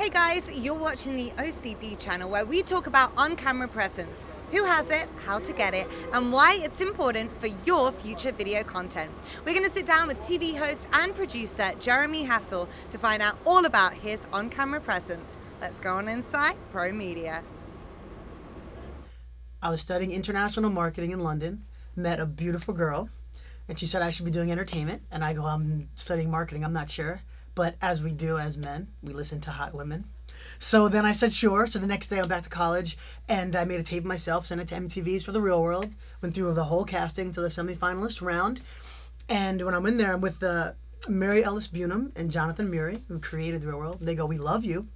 Hey guys, you're watching the OCB channel where we talk about on-camera presence, who has it, how to get it, and why it's important for your future video content. We're going to sit down with TV host and producer Jeremy Hassell to find out all about his on-camera presence. Let's go on inside Pro Media. I was studying international marketing in London, met a beautiful girl, and she said I should be doing entertainment, and I go, I'm studying marketing, I'm not sure. But as we do as men, we listen to hot women. So then I said sure. So the next day I went back to college and I made a tape of myself, sent it to MTV's for The Real World, went through the whole casting to the semifinalist round. And when I'm in there, I'm with Mary Ellis Bunham and Jonathan Murray, who created The Real World. They go, we love you,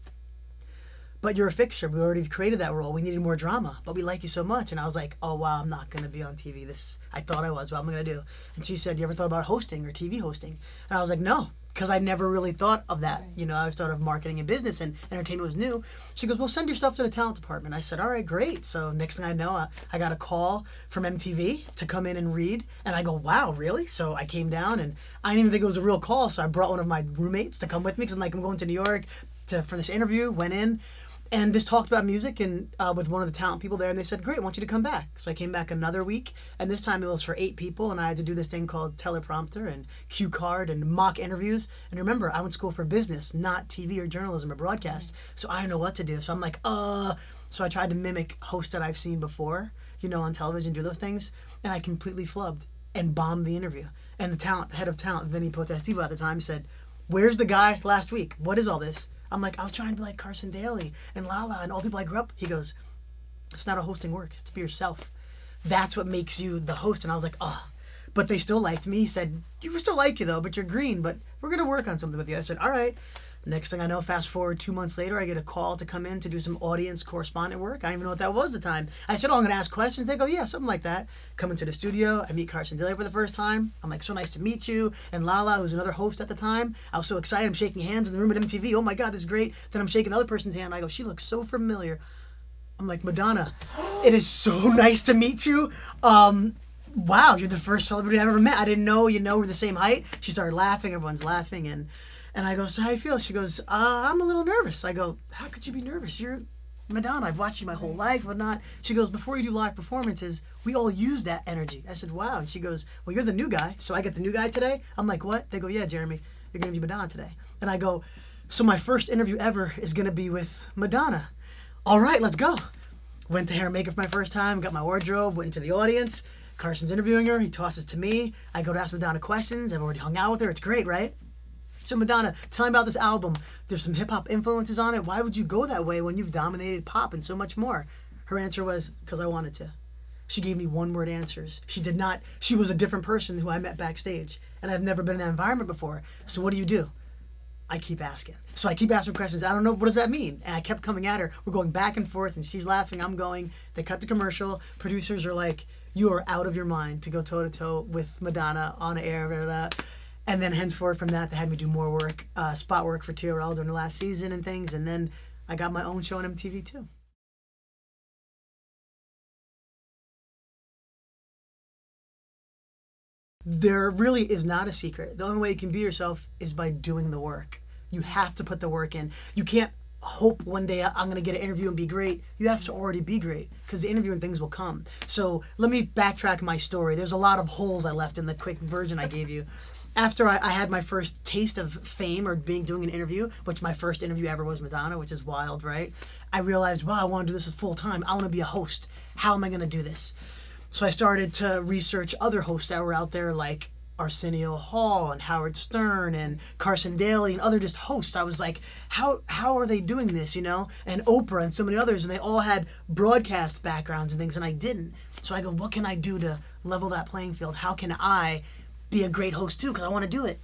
but you're a fixture. We already created that role. We needed more drama, but we like you so much. And I was like, oh, wow, I'm not going to be on TV. I thought I was, what am I going to do? And she said, you ever thought about hosting or TV hosting? And I was like, no. Because I never really thought of that. You know, I always thought of marketing and business, and entertainment was new. She goes, well, send your stuff to the talent department. I said, all right, great. So next thing I know, I got a call from MTV to come in and read. And I go, wow, really? So I came down, and I didn't even think it was a real call. So I brought one of my roommates to come with me because I'm going to New York for this interview, went in. And just talked about music and with one of the talent people there, and they said, great, I want you to come back. So I came back another week, and this time it was for 8 people, and I had to do this thing called teleprompter and cue card and mock interviews. And remember, I went to school for business, not TV or journalism or broadcast, so I didn't know what to do. So I'm like, So I tried to mimic hosts that I've seen before, you know, on television, do those things, and I completely flubbed and bombed the interview. And the head of talent, Vinny Potestivo at the time, said, where's the guy last week? What is all this? I'm like, I was trying to be like Carson Daly and Lala and all the people I grew up. He goes, it's not how hosting works. You have to be yourself. That's what makes you the host. And I was like, oh. But they still liked me. He said, we still like you though, but you're green. But we're going to work on something with you. I said, all right. Next thing I know, fast forward 2 months later, I get a call to come in to do some audience correspondent work. I didn't even know what that was at the time. I said, oh, I'm going to ask questions. They go, yeah, something like that. Come into the studio. I meet Carson Daly for the first time. I'm like, so nice to meet you. And Lala, who's another host at the time. I was so excited. I'm shaking hands in the room at MTV. Oh my God, this is great. Then I'm shaking the other person's hand. I go, she looks so familiar. I'm like, Madonna, it is so nice to meet you. Wow, you're the first celebrity I've ever met. I didn't know, we're the same height. She started laughing. Everyone's laughing. And I go, so how you feel? She goes, I'm a little nervous. I go, how could you be nervous? You're Madonna. I've watched you my whole life, whatnot. She goes, before you do live performances, we all use that energy. I said, wow. And she goes, well, you're the new guy, so I get the new guy today? I'm like, what? They go, yeah, Jeremy, you're going to be Madonna today. And I go, so my first interview ever is going to be with Madonna. All right, let's go. Went to hair and makeup for my first time, got my wardrobe, went into the audience. Carson's interviewing her. He tosses to me. I go to ask Madonna questions. I've already hung out with her. It's great, right? So Madonna, tell me about this album. There's some hip-hop influences on it. Why would you go that way when you've dominated pop and so much more? Her answer was, because I wanted to. She gave me one-word answers. She was a different person who I met backstage. And I've never been in that environment before. So what do? I keep asking. So I keep asking questions. I don't know, what does that mean? And I kept coming at her. We're going back and forth, and she's laughing, I'm going. They cut the commercial. Producers are like, you are out of your mind to go toe-to-toe with Madonna on air, blah, blah, blah. And then henceforth from that, they had me do more work, spot work for TRL during the last season and things. And then I got my own show on MTV too. There really is not a secret. The only way you can be yourself is by doing the work. You have to put the work in. You can't hope one day I'm going to get an interview and be great. You have to already be great because the interview and things will come. So let me backtrack my story. There's a lot of holes I left in the quick version I gave you. After I had my first taste of fame or doing an interview, which my first interview ever was Madonna, which is wild, right? I realized, wow, I want to do this full time. I want to be a host. How am I going to do this? So I started to research other hosts that were out there like Arsenio Hall and Howard Stern and Carson Daly and other just hosts. I was like, how are they doing this, And Oprah and so many others, and they all had broadcast backgrounds and things, and I didn't. So I go, what can I do to level that playing field? How can I be a great host too, because I want to do it?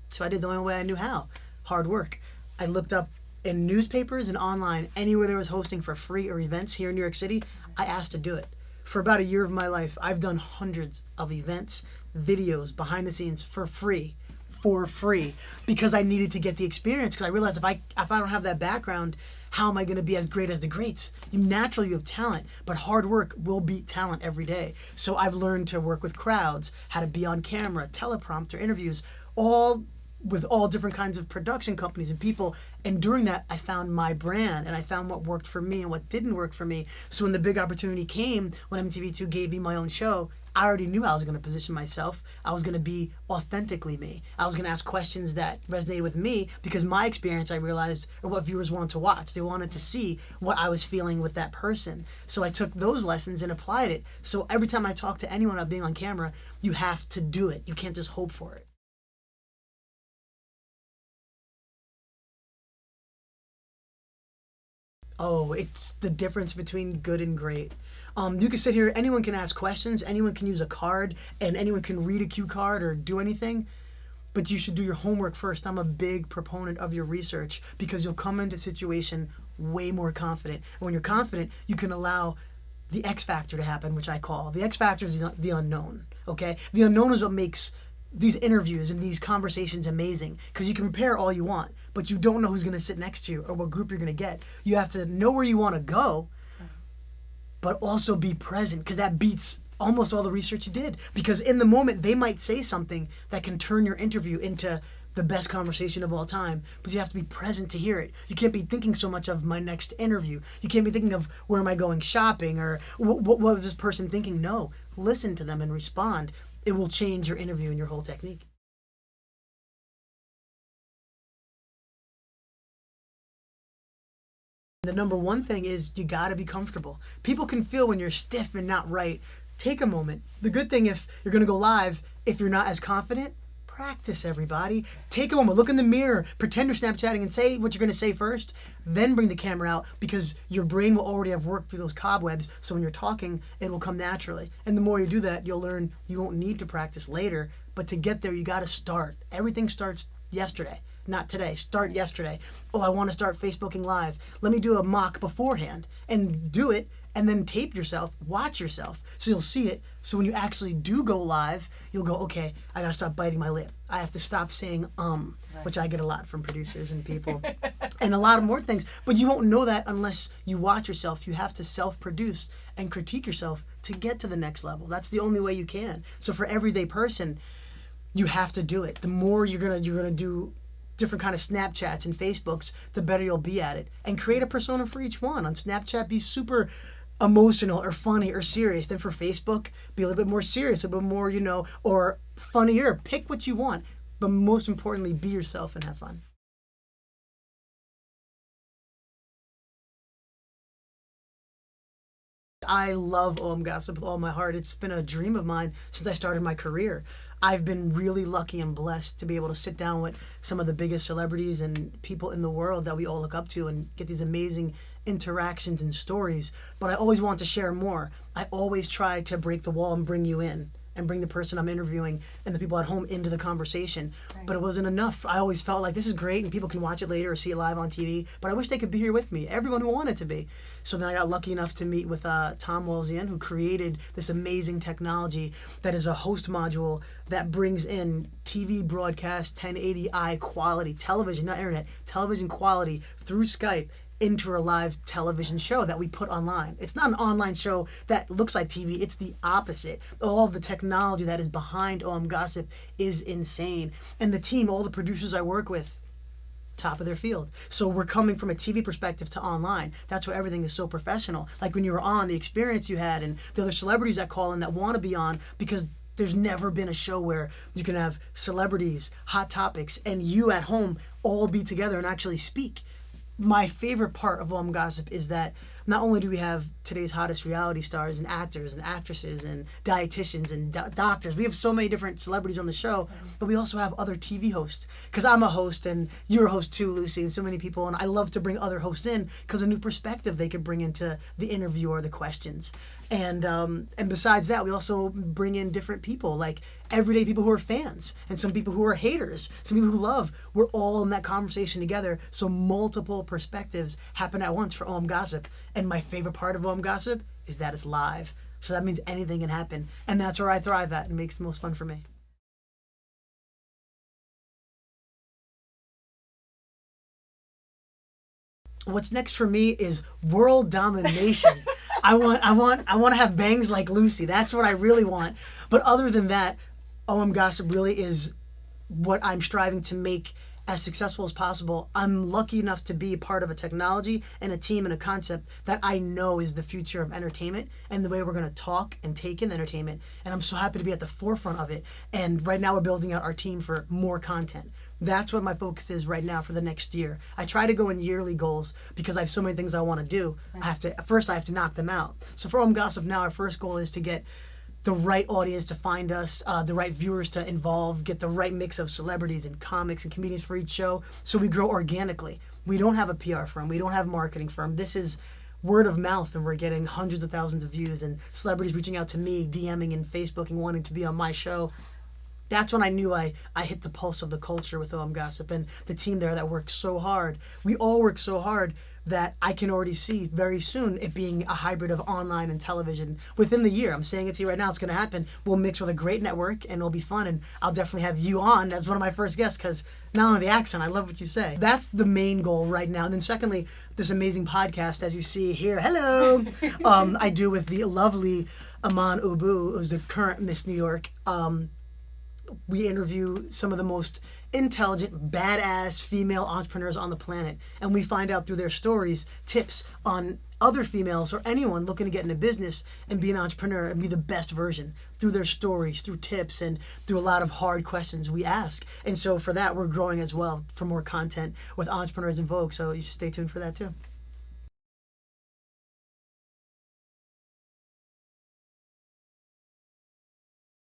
So I did the only way I knew how. Hard work. I looked up in newspapers and online, anywhere there was hosting for free or events here in New York City, I asked to do it. For about a year of my life, I've done hundreds of events, videos, behind the scenes for free, because I needed to get the experience, because I realized if I don't have that background, how am I going to be as great as the greats? Naturally, you have talent, but hard work will beat talent every day. So I've learned to work with crowds, how to be on camera, teleprompter, interviews, all with all different kinds of production companies and people. And during that, I found my brand and I found what worked for me and what didn't work for me. So when the big opportunity came, when MTV2 gave me my own show, I already knew how I was going to position myself. I was going to be authentically me. I was going to ask questions that resonated with me because my experience, I realized, are what viewers wanted to watch. They wanted to see what I was feeling with that person. So I took those lessons and applied it. So every time I talk to anyone about being on camera, you have to do it. You can't just hope for it. Oh, it's the difference between good and great. You can sit here, anyone can ask questions, anyone can use a card, and anyone can read a cue card or do anything, but you should do your homework first. I'm a big proponent of your research because you'll come into a situation way more confident. And when you're confident, you can allow the X factor to happen, which I call. The X factor is the unknown, okay? The unknown is what makes these interviews and these conversations amazing because you can prepare all you want, but you don't know who's going to sit next to you or what group you're going to get. You have to know where you want to go, but also be present because that beats almost all the research you did. Because in the moment, they might say something that can turn your interview into the best conversation of all time, but you have to be present to hear it. You can't be thinking so much of my next interview. You can't be thinking of where am I going shopping or what was this person thinking? No, listen to them and respond. It will change your interview and your whole technique. The number one thing is you gotta be comfortable. People can feel when you're stiff and not right. Take a moment. The good thing if you're gonna go live, if you're not as confident, practice, everybody. Take a moment, look in the mirror, pretend you're Snapchatting and say what you're gonna say first, then bring the camera out because your brain will already have worked through those cobwebs, so when you're talking, it will come naturally. And the more you do that, you'll learn you won't need to practice later, but to get there, you gotta start. Everything starts yesterday. Not today. Start yesterday. Oh, I want to start Facebooking Live. Let me do a mock beforehand and do it and then tape yourself, watch yourself so you'll see it. So when you actually do go live, you'll go, okay, I got to stop biting my lip. I have to stop saying which I get a lot from producers and people and a lot of more things. But you won't know that unless you watch yourself. You have to self-produce and critique yourself to get to the next level. That's the only way you can. So for everyday person, you have to do it. The more you're gonna do different kind of Snapchats and Facebooks, the better you'll be at it. And create a persona for each one. On Snapchat, be super emotional or funny or serious. Then for Facebook, be a little bit more serious, a bit more, or funnier. Pick what you want. But most importantly, be yourself and have fun. I love OM Gossip with all my heart. It's been a dream of mine since I started my career. I've been really lucky and blessed to be able to sit down with some of the biggest celebrities and people in the world that we all look up to and get these amazing interactions and stories. But I always want to share more. I always try to break the wall and bring you in and bring the person I'm interviewing and the people at home into the conversation. Right. But it wasn't enough. I always felt like this is great and people can watch it later or see it live on TV, but I wish they could be here with me, everyone who wanted to be. So then I got lucky enough to meet with Tom Walzian, who created this amazing technology that is a host module that brings in TV broadcast 1080i quality television, not internet, television quality through Skype into a live television show that we put online. It's not an online show that looks like TV. It's the opposite. All of the technology that is behind OM Gossip is insane. And the team, all the producers I work with, top of their field. So we're coming from a TV perspective to online. That's why everything is so professional. Like when you were on, the experience you had and the other celebrities that call in that want to be on, because there's never been a show where you can have celebrities, hot topics, and you at home all be together and actually speak. My favorite part of OM Gossip is that not only do we have today's hottest reality stars and actors and actresses and dietitians and doctors, we have so many different celebrities on the show, but we also have other TV hosts. Because I'm a host and you're a host too, Lucy, and so many people, and I love to bring other hosts in because a new perspective they could bring into the interview or the questions. And besides that, we also bring in different people, like everyday people who are fans and some people who are haters, some people who love. We're all in that conversation together, so multiple perspectives happen at once for OM Gossip. And my favorite part of OM Gossip is that it's live. So that means anything can happen. And that's where I thrive at and makes the most fun for me. What's next for me is world domination. I want to have bangs like Lucy. That's what I really want. But other than that, OM Gossip really is what I'm striving to make as successful as possible. I'm lucky enough to be part of a technology and a team and a concept that I know is the future of entertainment and the way we're going to talk and take in entertainment. And I'm so happy to be at the forefront of it. And right now we're building out our team for more content. That's what my focus is right now for the next year. I try to go in yearly goals because I have so many things I want to do. I have to knock them out. So for Gossip now, our first goal is to get the right audience to find us, the right viewers to involve, get the right mix of celebrities and comics and comedians for each show, so we grow organically. We don't have a PR firm. We don't have a marketing firm. This is word of mouth, and we're getting hundreds of thousands of views and celebrities reaching out to me, DMing and Facebooking, wanting to be on my show. That's when I knew I hit the pulse of the culture with Gossip and the team there that works so hard. We all work so hard that I can already see very soon it being a hybrid of online and television within the year. I'm saying it to you right now. It's going to happen. We'll mix with a great network, and it'll be fun. And I'll definitely have you on as one of my first guests because not only the accent, I love what you say. That's the main goal right now. And then secondly, this amazing podcast, as you see here, hello, I do with the lovely Aman Ubu, who's the current Miss New York. We interview some of the most intelligent, badass female entrepreneurs on the planet. And we find out through their stories, tips on other females or anyone looking to get into business and be an entrepreneur and be the best version through their stories, through tips, and through a lot of hard questions we ask. And so for that, we're growing as well for more content with Entrepreneurs in Vogue. So you should stay tuned for that too.